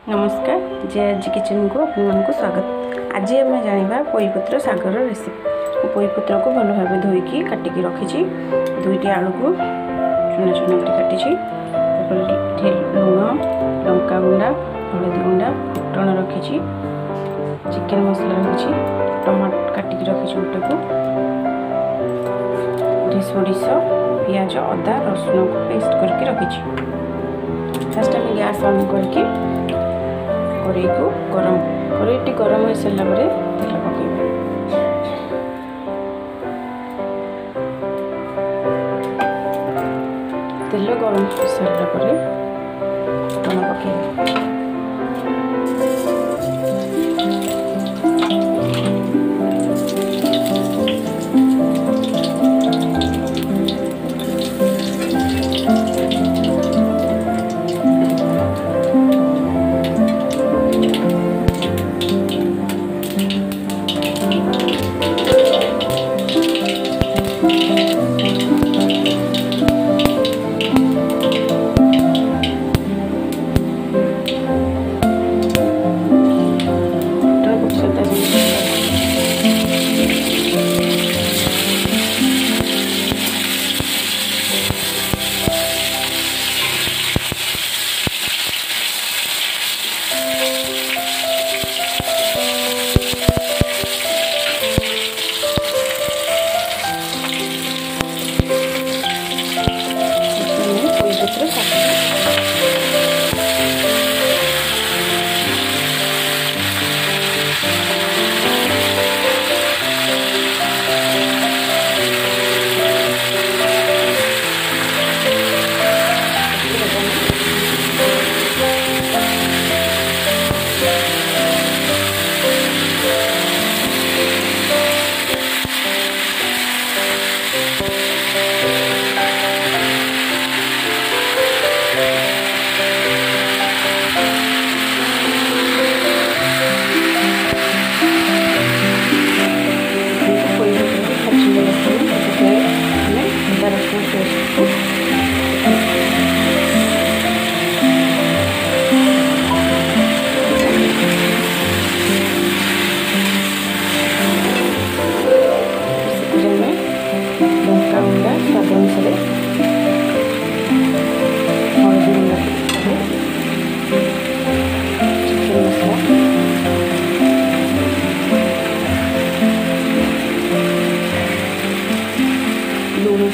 नमस्कार जे किचन को आपको स्वागत। आज आम जाना पोईपत्र सागर रेसिपी। पोईपत्र को भल भाव धोईकी काटिकी रखी दुईटी आलू को चुना चुना कर काटी लुण लंका गुंडा हलदी गुंडा फुटण रखी चिकेन मसला रखी टमाटो काटिकी रखी गोटे को सोरिष पियाज अदा रसुण को पेस्ट करके रखी। फास्ट आम गैस ऑन करके कड़ाई को गरम हो सारा तेल पकड़ तेल गरम हो सारा फुटण पकड़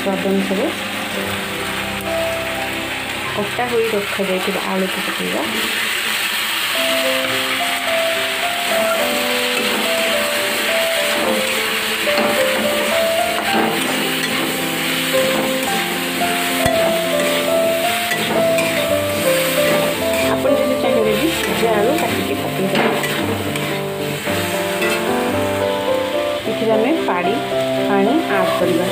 स्वाद अनुसार कटा हो रखा जाए आलू को पकेगा। आप चाहिए भी जे आलू काटिके पकेगा। ये पानी आड करवा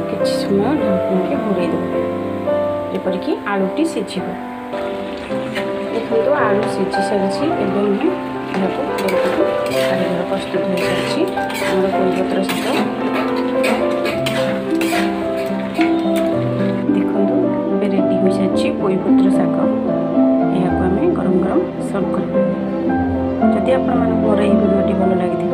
किसी समय ढाँक घोड़े देपरिक आलूटी सीझ देखो आलू सीझी सारी कारीगर प्रस्तुत हो सारी पोईपत्र शाग देखो रेडी हो सारी पोईपत्र शाग। यहाँ आम गरम गरम सर्व कर। जदि आप मोर भिडियोटी भल लगी